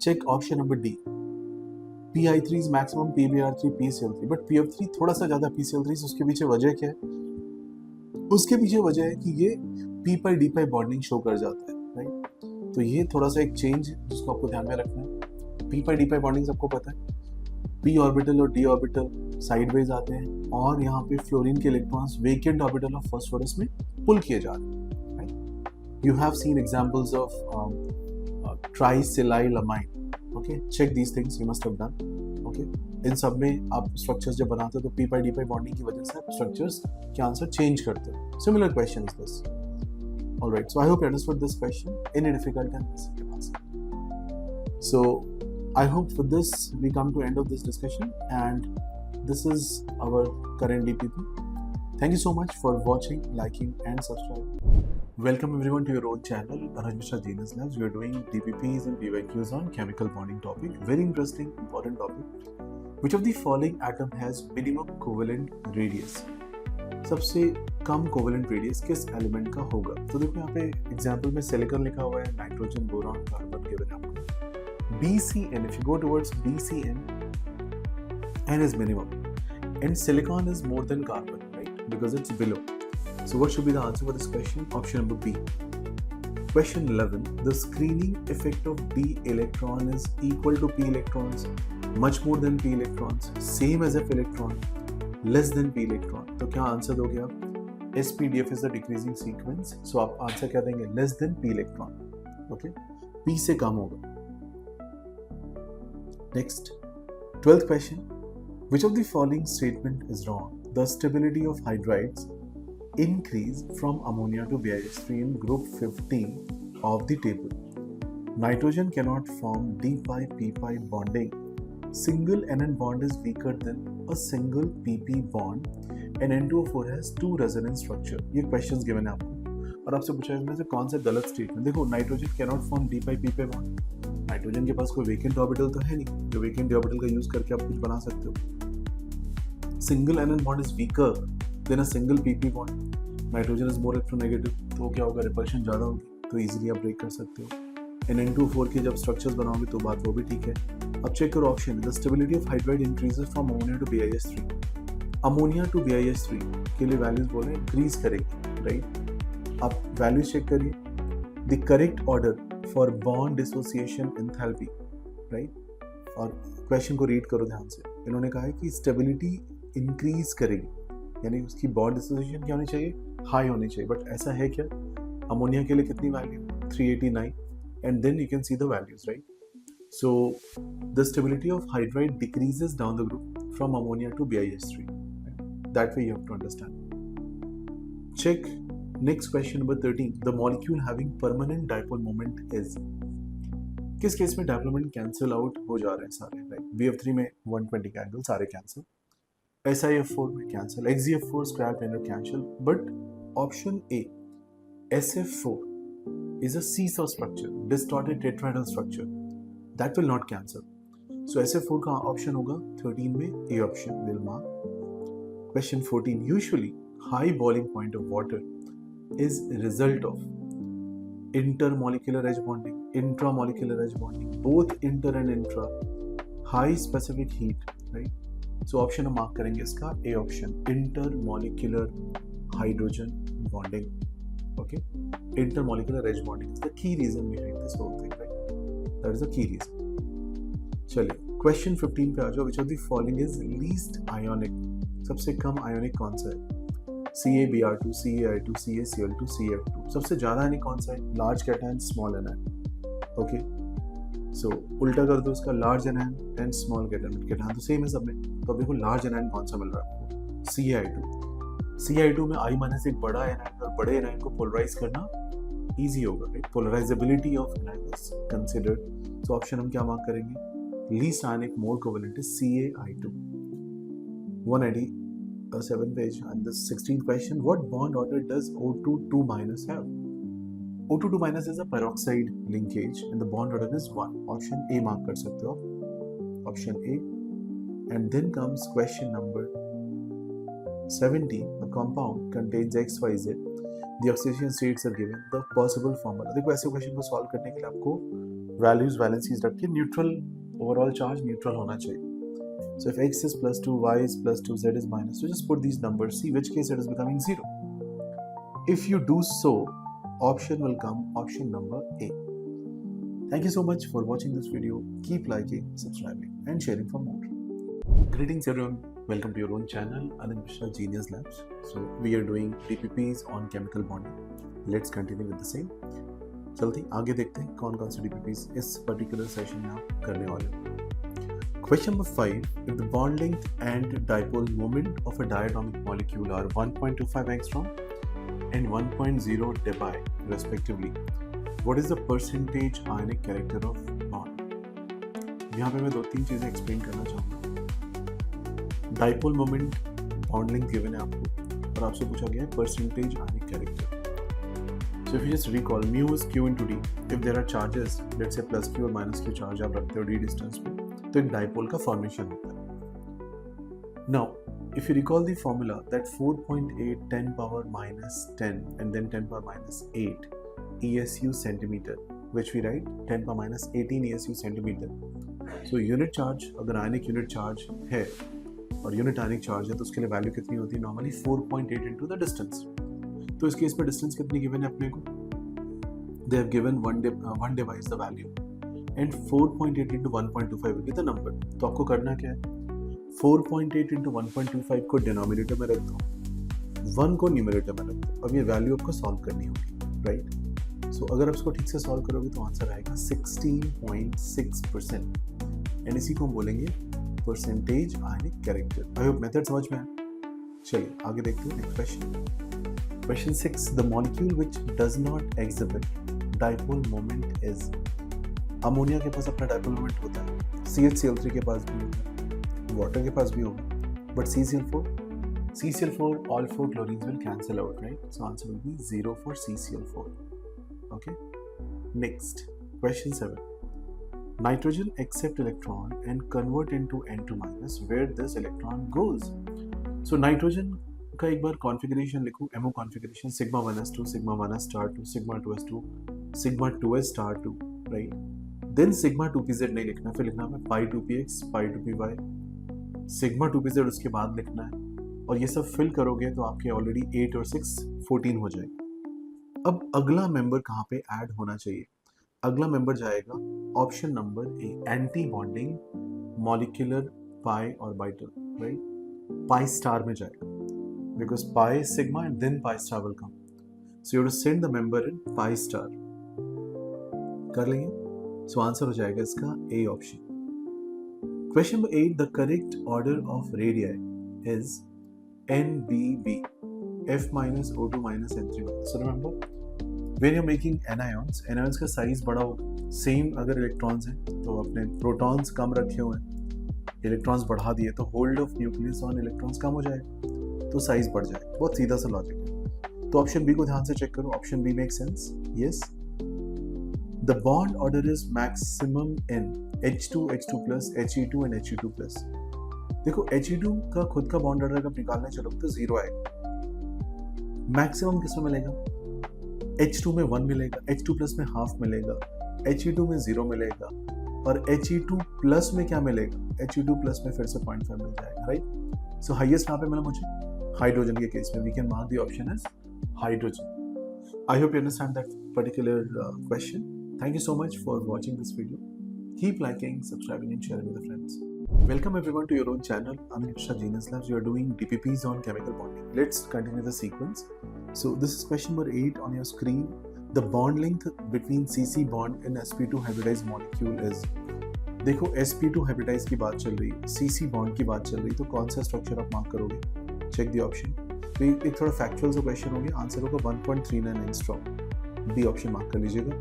Check option number D. PI3 is maximum, PBr3, PCl3, but PF3 थोड़ा सा ज्यादा PCl3 से। उसके पीछे वजह क्या है? उसके पीछे वजह है कि ये P/D बॉन्डिंग शो कर जाता है, राइट? तो ये थोड़ा सा एक चेंज जिसको आपको ध्यान में रखना है। P/D बॉन्डिंग सबको पता है, p ऑर्बिटल और d ऑर्बिटल साइडवेज आते हैं और यहाँ पे फ्लोरीन के electrons vacant orbital of phosphorus में पुल किए जा रहे हैं, right? You have seen examples of trisilylamine. Okay, check these things you must have done. Okay, इन सब में आप स्ट्रक्चर्स जब बनाते हो तो P/D बॉन्डिंग की वजह से आप स्ट्रक्चर्स के आंसर चेंज करते हो। Similar question is this. Alright, so I hope you understood this question. Any difficult can answer. So I hope for this we come to end of this discussion, and this is our current DPP. Thank you so much for watching, liking and subscribing. Welcome everyone to your own channel, Anuj Mishra Genius Labs. We are doing DPPs and PYQs on chemical bonding topic. Very interesting, important topic. Which of the following atom has minimum covalent radius? सबसे कम covalent radius किस element का होगा? तो देखो यहाँ पे example में silicon लिखा हुआ है, नाइट्रोजन, बोरॉन, कार्बन गिवन आपको। BCN, if you go towards BCN, N is minimum, and silicon is more than carbon, right? Because it's below. So what should be the answer for this question? Option number B. Question 11. The screening effect of D electron is equal to P electrons, much more than P electrons, same as F electron, less than P electron. तो क्या answer दोगे आप? SPDF is the decreasing sequence. So आप answer क्या देंगे? Less than P electron. Okay? P से कम होगा. Next, 12th question. Which of the following statement is wrong? The stability of hydrides increase from ammonia to BiH3 in group 15 of the table. Nitrogen cannot form D-pi P-pi bonding. Single NN bond is weaker than a single PP bond and N2O4 has two resonance structure. ये questions given है आपको और आपसे पूछा है इसमें से कौन सा गलत स्टेटमेंट। देखो, nitrogen cannot form D-pi P-pi bond. Nitrogen के पास कोई वेकेंट ऑर्बिटल तो है नहीं जो वेकेंट ऑर्बिटल का यूज करके आप कुछ बना सकते हो। Single NN bond is weaker than a single PP bond. Nitrogen is more electronegative, तो क्या होगा? रिपल्शन ज़्यादा होगी, तो इजीली आप ब्रेक कर सकते हो। N2O4 के जब स्ट्रक्चर्स बनाओगे तो बात वो भी ठीक है। अब चेक करो option, the stability of hydride increases from ammonia to BiH3। Ammonia to BiH3 के लिए वैल्यूज बोले इंक्रीज करेगी, राइट? आप वैल्यूज चेक करिए, the correct order for bond dissociation enthalpy, right? और क्वेश्चन को रीड करो ध्यान से। इन्होंने कहा है कि स्टेबिलिटी इंक्रीज करेगी, यानी उसकी बॉन्ड डिसोसिएशन क्या होनी चाहिए? हाई होनी चाहिए। बट ऐसा है क्या? अमोनिया के लिए कितनी value? 389, and then you can see the values, right? So the stability of hydride decreases down the group from ammonia to BiH3. That way you have to understand. Check next question number 13. The molecule having permanent dipole moment is. किस case में dipole moment cancel out हो जा रहे हैं सारे, right? BF3 में 120 का angle सारे कैंसिल, SiF4 में cancel, XeF4 scrap and cancel, but option A, SF4 is a seesaw structure, distorted tetrahedral structure, that will not cancel. So SF4 का ऑप्शन होगा 13 में A option will mark. Question 14. Usually, high boiling point of water is a result of intermolecular edge bonding, intramolecular edge bonding, both inter and intra, high specific heat, right? So option हम mark करेंगे इसका A option, intermolecular hydrogen bonding. Okay? Intermolecular edge bonding is the key reason behind this whole thing, right? That is the key reason. चलिए, question 15 पे आ जाओ. Which of the following is least ionic? सबसे कम ionic कौन सा है? CaBr2, CaI2, CaCl2, CF2. सबसे ज़्यादा आयनिक कौन सा है? Large cation, small anion. Okay, so उल्टा कर दो उसका, large anion and small cation. Cation तो सेम है सब में, तो अब देखो लार्ज एनायन कौन सा मिल रहा है आपको? CaI2। CaI2 में I माइनस एक बड़ा एनायन, और बड़े एनायन को पोलराइज करना ईजी होगा, right? Polarisability of anion is considered. So option हम क्या मार्क करेंगे? Least ionic more covalent is CaI2। 187 page and the 16th question. What bond order does O2 minus have? O2 minus is a peroxide linkage and the bond order is 1. Option A mark कर सकते हो, option A. And then comes question number 17. A compound contains XYZ. The oxidation states are given. The possible formula. देखो ऐसे question को solve करने के लिए आपको वैल्यूज वैलेंसीज रख के न्यूट्रल, ओवरऑल चार्ज न्यूट्रल होना चाहिए. So if x is plus 2, y is plus 2, z is minus 2, just put these numbers, see which case it is becoming 0. If you do so, option will come option number A. Thank you so much for watching this video. Keep liking, subscribing and sharing for more. Greetings everyone, welcome to your own channel, Anand Mishra Genius Labs. So we are doing DPPs on chemical bonding. Let's continue with the same. चलते आगे देखते हैं कौन कौन से DPPs इस particular session में आप करने वाले हैं. Question number 5. If the bond length and dipole moment of a diatomic molecule are 1.25 angstrom and 1.0 debye respectively, what is the percentage ionic character of bond? यहाँ पे मैं 2-3 चीजें एक्सप्लेन करना चाहूँगा. Dipole moment, bond length given है आपको और आपसे पूछा गया है percentage ionic character. So if you just recall, mu is q into d. If there are charges, let's say plus q और minus q charge आप रखते हो d डिस्टेंस पे, तो एक डाइपोल का फॉर्मेशन होता है. Now, if you recall the formula that 4.8 10 power minus 10 and then 10 power minus 8 ESU centimeter, which we write 10 power minus 18 ESU centimeter. So unit charge, अगर आयनिक यूनिट चार्ज है और unit आयनिक charge है तो उसके लिए वैल्यू कितनी होती है नॉर्मली 4.8 into the distance. तो इस केस में डिस्टेंस कितनी गिवन है अपने को? They have given one device the value and 4.8 into 1.25 will be the number. तो आपको करना क्या है? 4.8 into 1.25 को डिनोमिनेटर में रख दो, 1 को न्यूमरेटर में रख दो. अब ये वैल्यू आपको सॉल्व करनी होगी, राइट? सो अगर आप इसको ठीक से सॉल्व करोगे तो आंसर आएगा 16.6%. एंड इसी को हम बोलेंगे percentage ionic character. I hope method समझ में आया. चलिए आगे देखते हैं next question. Question 6. The molecule which does not exhibit dipole moment is. Ammonia के पास अपना डाइपोल मोमेंट होता है, CH3 के पास भी होता है, वाटर के पास भी होगा, but CCl4 all 4 chlorines will cancel out, right? So answer will be 0 for CCl4. Okay, next question 7. Nitrogen accept electron and convert into N2 minus where this electron goes. So nitrogen का एक बार configuration लिखो, MO configuration sigma 1s2 sigma 1s star 2 sigma 2s2 sigma 2s star 2, right? Then sigma 2pz नहीं लिखना, फिर लिखना है pi 2px pi 2py sigma 2pz उसके बाद लिखना है, और ये सब फिल करोगे तो आपके ऑलरेडी 8 और 6 14 हो जाएगा. अब अगला मेंबर कहाँ पे ऐड होना चाहिए? अगला मेंबर जाएगा option number A, anti bonding molecular pi orbital, right? Pi star में जाएगा because pi sigma and then pi star will come. So you have to send the member in pi star. कर लेंगे. So answer हो जाएगा इसका A option. Question number 8. The correct order of radii is NBB, F minus O2 minus N3 minus. So remember, when you're making anions का size बड़ा होगा. Same अगर electrons हैं तो अपने प्रोटॉन्स कम रखे हुए हैं, इलेक्ट्रॉन्स बढ़ा दिए तो hold of nucleus on electrons कम हो जाएगा, तो साइज बढ़ जाएगा. बहुत सीधा सा लॉजिक है. तो ऑप्शन बी को ध्यान से चेक करो. Option B make sense. Yes. The bond order is maximum in H2, H2+, He2 and He2+. देखो He2 का खुद का बॉन्ड ऑर्डर अगर निकालने चलोगे तो 0 आएगा. मैक्सिमम किसमें मिलेगा? H2 में 1 मिलेगा, H2+ में हाफ मिलेगा, He2 में 0 मिलेगा, और He2+ में क्या मिलेगा? He2+ में फिर से 0.5 मिल जाएगा, राइट? सो हाईएस्ट यहाँ पे मिला मुझे हाइड्रोजन के केस में. We can mark the option as hydrogen. I hope you understand that particular question. Thank you so much for watching this video. Keep liking, subscribing and sharing with your friends. Welcome everyone to your own channel, Amin Shah Genius Labs. You are doing DPPs on chemical bonding. Let's continue the sequence. So this is question number 8 on your screen. The bond length between CC bond and sp2 hybridized molecule is. देखो sp2 hybridized की बात चल रही है, CC bond की बात चल रही है, तो कौन सा स्ट्रक्चर आप मार्क करोगे? Check the option. तो एक थोड़ा फैक्चुअल सा क्वेश्चन हो गया. आंसर होगा 1.39 एंगस्ट्रॉम. बी ऑप्शन मार्क कर लीजिएगा.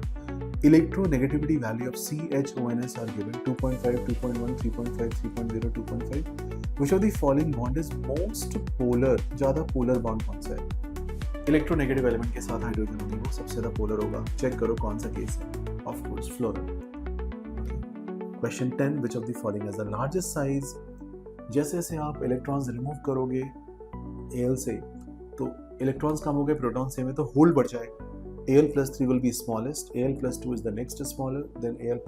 Electronegativity value of CHONS are given 2.5, 2.1, 3.5, 3.0, 2.5. Which of the following bond is most polar? ज़्यादा polar bond कौन सा है? इलेक्ट्रोनेगेटिव एलिमेंट के साथ हाइड्रोजन होगी वो सबसे ज़्यादा पोलर होगा. चेक करो कौन सा केस है. Of course floral. Question 10. Which of the following is the largest size? जैसे जैसे आप इलेक्ट्रॉन्स रिमूव करोगे Al से तो इलेक्ट्रॉन्स कम हो गए, प्रोटॉन सेम है, तो होल्ड बढ़ जाएगा. Al+3 will be smallest, Al+2 is the next smaller, then Al+,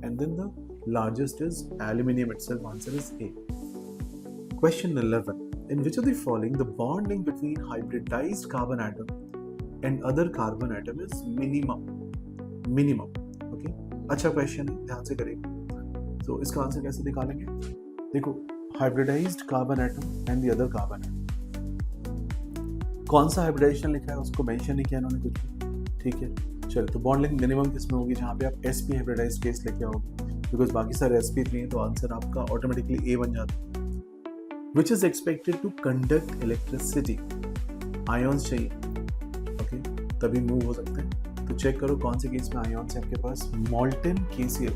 and then the largest is aluminium itself. Answer is A. Question 11. In which of the following the bond length between hybridized carbon atom and other carbon atom is minimum? Okay. अच्छा question है, ध्यान से करेंगे. तो इसका answer कैसे निकालेंगे? देखो, hybridized carbon atom and the other carbon atom. कौन सा हाइब्रिडाइजेशन लिखा है उसको मेंशन नहीं किया इन्होंने कुछ भी. ठीक है, चलो. तो बॉन्ड लेंथ मिनिमम किसमें होगी? जहाँ पे आप sp हाइब्रिडाइज्ड केस लेके आओगे, बिकॉज बाकी सारे sp3 हैं, तो आंसर आपका ऑटोमेटिकली A बन जाता है. Which is expected to conduct electricity. Ions चाहिए, ओके, तभी मूव हो सकते हैं. तो चेक करो कौन से केस में आयोन्स है आपके पास. Molten KCl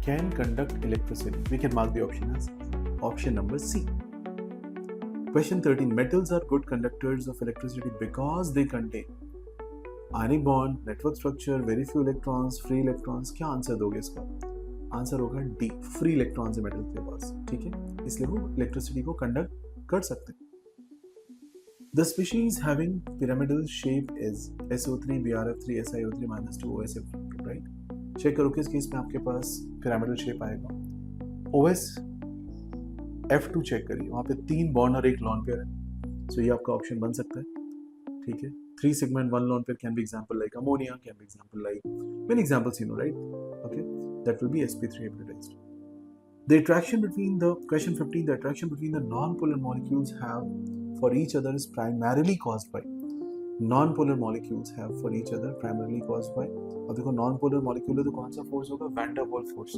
can conduct electricity. We can mark the option as option number C. Question 13. Metals are good conductors of electricity because they contain ionic bond, network structure, very few electrons, free electrons. क्या answer दोगे इसका? Answer होगा D, free electrons है metal के पास, ठीक है, इसलिए वो इलेक्ट्रिसिटी को कंडक्ट कर सकते हैं। The species having pyramidal shape is SO3, BrF3, SiO3 - 2 OSF2, right? Check करो किस केस में आपके पास पिरामिडल शेप आएगा। OS F2 चेक करिए, वहाँ पे 3 बॉन्ड और 1 लॉन पेयर है, सो ये आपका ऑप्शन बन सकता है, ठीक है। 3 sigma and 1 lone pair can be example like ammonia, can be example like many examples, right? Okay, that will be sp3 hybridized. The attraction between the question 15, the attraction between the non-polar molecules have for each other is primarily caused by non-polar molecules have for each other primarily caused by, अब देखो non-polar molecule है तो कौन सा force होगा, van der Waals force,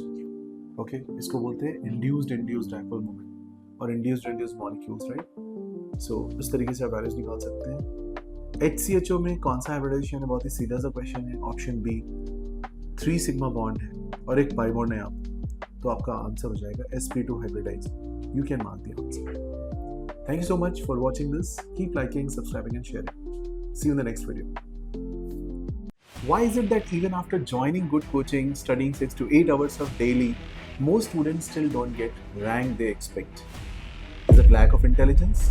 okay, इसको बोलते हैं induced dipole moment और induced molecules, राइट। सो इस तरीके से आप वैल्यूज निकाल सकते हैं। HCHO में कौन सा हाइब्रिडाइजेशन है, बहुत ही सीधा सा क्वेश्चन है, ऑप्शन बी, 3 सिग्मा बॉन्ड है और एक पाई बॉन्ड है यहाँ, तो आपका आंसर हो जाएगा sp2 hybridize. You can mark the answer. Thank you so much for watching this, keep liking, subscribing and sharing. See you in the next video. Why is it that even after joining good coaching, studying 6 to 8 hours of daily, most students still don't get rank they expect? Is it lack of intelligence?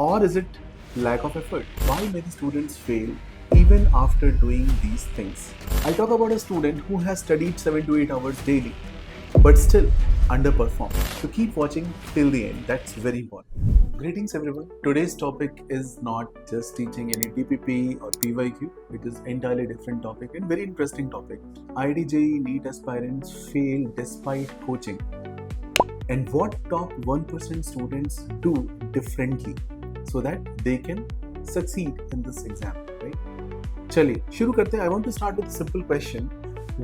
Or is it lack of effort? Why many students fail even after doing these things? I talk about a student who has studied 7 to 8 hours daily, but still underperform. So keep watching till the end. That's very important. Greetings everyone. Today's topic is not just teaching any DPP or PYQ. It is entirely different topic and very interesting topic. IIT-JEE NEET aspirants fail despite coaching. And what top 1% students do differently so that they can succeed in this exam, right? चलिए शुरू करते हैं. I want to start with a simple question.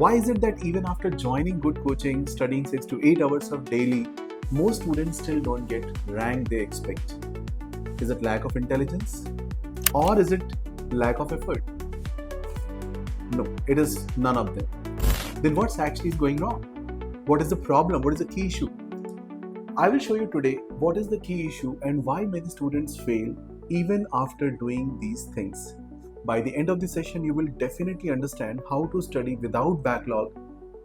Why is it that even after joining good coaching, studying 6 to 8 hours of daily, most students still don't get rank they expect? Is it lack of intelligence? Or is it lack of effort? No, it is none of them. Then what's actually going wrong? What is the problem? What is the key issue? I will show you today what is the key issue and why many students fail even after doing these things. By the end of the session, you will definitely understand how to study without backlog,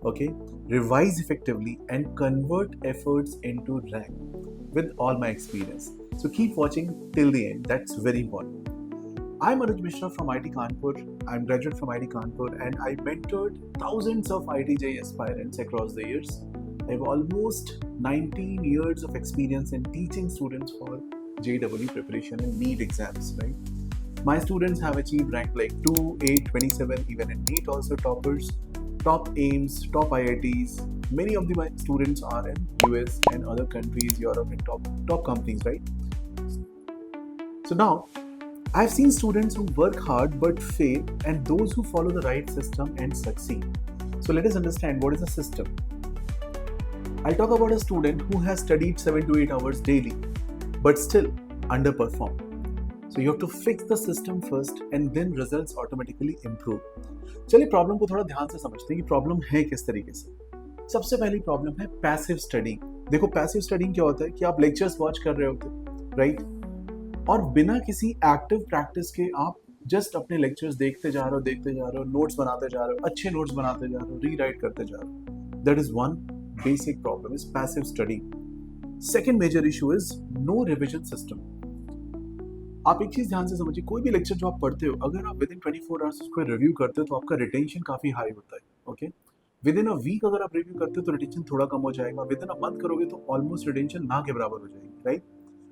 okay, revise effectively and convert efforts into rank with all my experience. So keep watching till the end. That's very important. I'm Anuj Mishra from IIT Kanpur. I'm graduate from IIT Kanpur and I mentored thousands of IIT-JEE aspirants across the years. I have almost 19 years of experience in teaching students for JEE preparation and NEET exams, right? My students have achieved rank like 2, 8, 27, even in NEET also toppers, top AIMS, top IITs. Many of my students are in US and other countries, Europe and top companies, right? So now, I've seen students who work hard but fail and those who follow the right system and succeed. So let us understand what is the system. I'll talk about a student who has studied 7 to 8 hours daily but still underperformed. So you have to fix the system first and then results automatically improve. चलिए problem को थोड़ा ध्यान से समझते हैं कि problem है किस तरीके से। सबसे पहली प्रॉब्लम है पैसिव स्टडिंग। देखो पैसिव स्टडिंग क्या होता है कि आप लेक्चर्स वॉच कर रहे होते, राइट, और बिना किसी एक्टिव प्रैक्टिस के आप जस्ट अपने लेक्चर्स देखते जा रहे हो, नोट्स बनाते जा रहे हो, अच्छे नोट्स बनाते जा रहे हो, रीराइट करते जा रहे हो। That is one basic problem, is passive studying. Second major issue is no revision system. आप एक चीज ध्यान से समझिए, कोई भी लेक्चर जो आप पढ़ते हो, अगर आप विद इन 24 आवर्स उसको रिव्यू करते हो तो आपका रिटेंशन काफी हाई होता है, okay. Within a week अगर आप रिव्यू करते हो तो रिटेंशन थोड़ा कम हो जाएगा, विद इन अ मंथ करोगे तो ऑलमोस्ट रिटेंशन ना के बराबर हो जाएगी, राइट।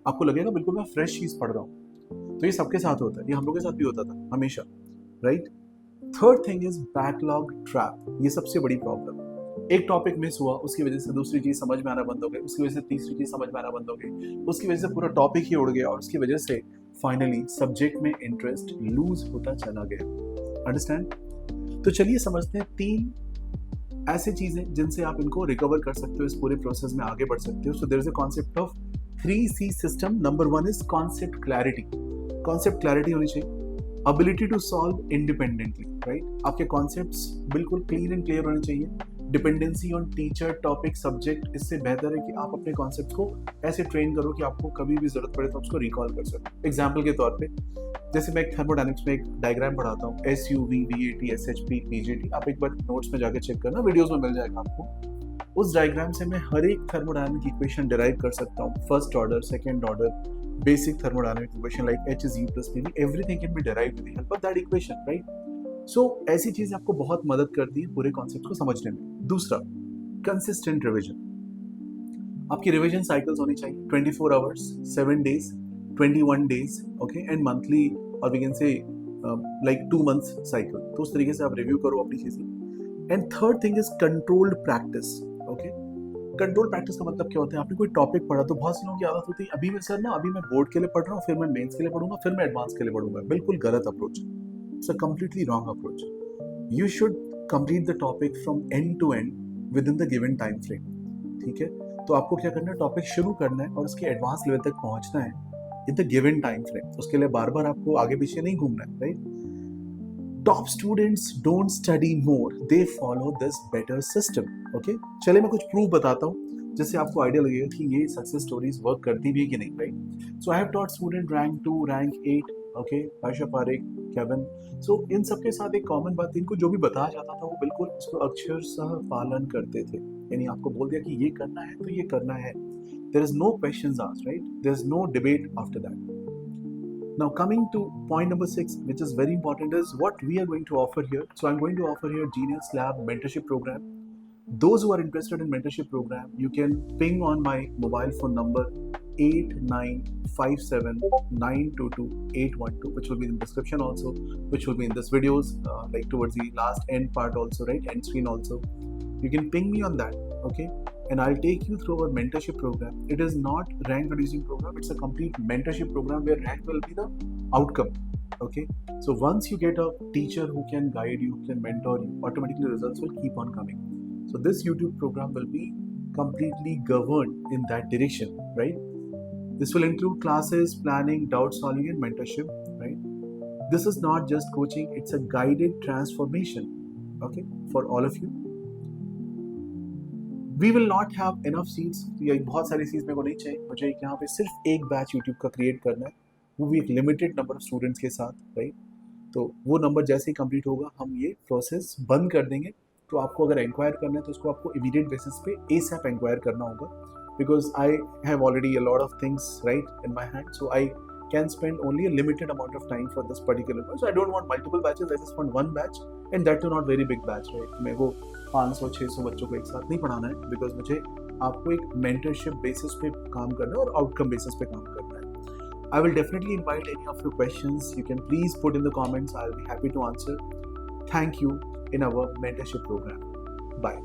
आपको लगेगा बिल्कुल मैं फ्रेश चीज पढ़ रहा हूँ। तो ये सबके साथ होता है, ये हम लोग के साथ भी होता था हमेशा, right. Third thing is backlog trap. ये सबसे बड़ी प्रॉब्लम। एक टॉपिक मिस हुआ, उसकी वजह से दूसरी चीज समझ में आना बंद हो गई, उसकी वजह से तीसरी चीज समझ में आना बंद हो गई, उसकी वजह से पूरा टॉपिक ही उड़ गया और उसकी वजह से फाइनली सब्जेक्ट में इंटरेस्ट लूज होता चला गया। अंडरस्टैंड? तो चलिए समझते हैं 3 ऐसे चीजें जिनसे आप इनको रिकवर कर सकते हो, इस पूरे प्रोसेस में आगे बढ़ सकते हो। So there is a concept of 3C system. Number 1 is concept clarity. Concept clarity होनी चाहिए। Ability to solve independently, right. आपके कॉन्सेप्ट्स बिल्कुल क्लीन एंड क्लियर होने चाहिए। Dependency on teacher, topic, subject, इससे बेहतर है कि आप अपने कॉन्सेप्ट को ऐसे ट्रेन करो कि आपको कभी भी जरूरत पड़े तो उसको रिकॉल कर सको। एग्जाम्पल के तौर पे जैसे मैं एक थर्मोडायनेमिक्स में एक डायग्राम पढ़ाता हूँ, SUV, VAT, SHP, PGT। आप एक बार नोट्स में जाके चेक करना, वीडियोस में मिल जाएगा आपको। उस डायग्राम से मैं हर एक थर्मोडायनामिक इक्वेशन डिराइव कर सकता हूँ, first order, second order, basic thermodynamic equation like H + PV, everything can be derived with the help of that equation, right? So ऐसी चीज आपको बहुत मदद करती है पूरे कॉन्सेप्ट को समझने में। दूसरा, कंसिस्टेंट रिविजन। आपकी रिविजन साइकिल्स होनी चाहिए 24 hours, 7 days, 21 days, okay, and monthly, और we can say like 2 months cycle. तो उस तरीके से आप रिव्यू करो अपनी चीजें। And third thing is controlled practice, okay. Control practice का मतलब क्या होता है? आपने कोई टॉपिक पढ़ा, तो बहुत से लोगों की आदत होती है अभी मैं सर ना, अभी मैं बोर्ड के लिए पढ़ रहा हूँ, फिर मैं मेंस के लिए पढ़ूंगा, फिर मैं एडवांस के लिए पढ़ूंगा। बिल्कुल गलत approach, it's a completely wrong approach. You should complete the topic from end to end within the given time frame, ठीक है? तो आपको क्या करना है, टॉपिक शुरू करना है और उसके एडवांस लेवल तक पहुंचना है इन द गिवन टाइम फ्रेम। उसके लिए बार बार आपको आगे पीछे नहीं घूमना है, right? Top students don't study more, they follow this better system, okay. चलिए मैं कुछ प्रूफ बताता हूँ जिससे आपको आइडिया लगेगा कि ये सक्सेस स्टोरीज वर्क करती भी है कि नहीं, right? So I have taught student rank 2, rank 8, okay, Ayesha Parekh, Kevin. So इन सबके साथ एक कॉमन बात थी, इनको जो भी बताया जाता था वो बिल्कुल उसको अक्षरशः पालन करते थे। यानी आपको बोल दिया कि ये करना है तो ये करना है। There is no questions asked, right? There is no debate after that. Now coming to point number 6, which is very important, is what we are going to offer here. So I'm going to offer here Genius Lab mentorship program. Those who are interested in mentorship program, you can ping on my mobile phone number 8957922812, which will be in the description also, which will be in this videos, like towards the last end part also, right? End screen also. You can ping me on that, okay? And I'll take you through our mentorship program. It is not rank reducing program, it's a complete mentorship program where rank will be the outcome, okay? So once you get a teacher who can guide you, who can mentor you, automatically results will keep on coming. So this YouTube program will be completely governed in that direction, right? This will include classes, planning, doubt solving, and mentorship, right? This is not just coaching, it's a guided transformation, okay, for all of you. We will not have enough seats, या बहुत सारी seats मेरे को नहीं चाहिए। मुझे यहाँ पे सिर्फ एक बैच यूट्यूब का क्रिएट करना है, वो भी एक लिमिटेड नंबर ऑफ स्टूडेंट्स के साथ, राइट? तो वो नंबर जैसे ही कंप्लीट होगा हम ये प्रोसेस बंद कर देंगे। तो आपको अगर इंक्वायर करना है तो उसको आपको इमीडिएट बेसिस पे ASAP इंक्वायर करना होगा, because I have already a lot of things right in my hand, so I can spend only a limited amount of time for this particular batch. So I don't want multiple batches, I just want one batch, and that too not very big batch, right? मेरे को 500-600 बच्चों को एक साथ नहीं पढ़ाना है, because मुझे आपको एक मेंटरशिप बेसिस पे काम करना है और आउटकम बेसिस पे काम करना है। I will definitely invite any of your questions. You can please put in the comments. I'll be happy to answer. Thank you in our mentorship program. Bye.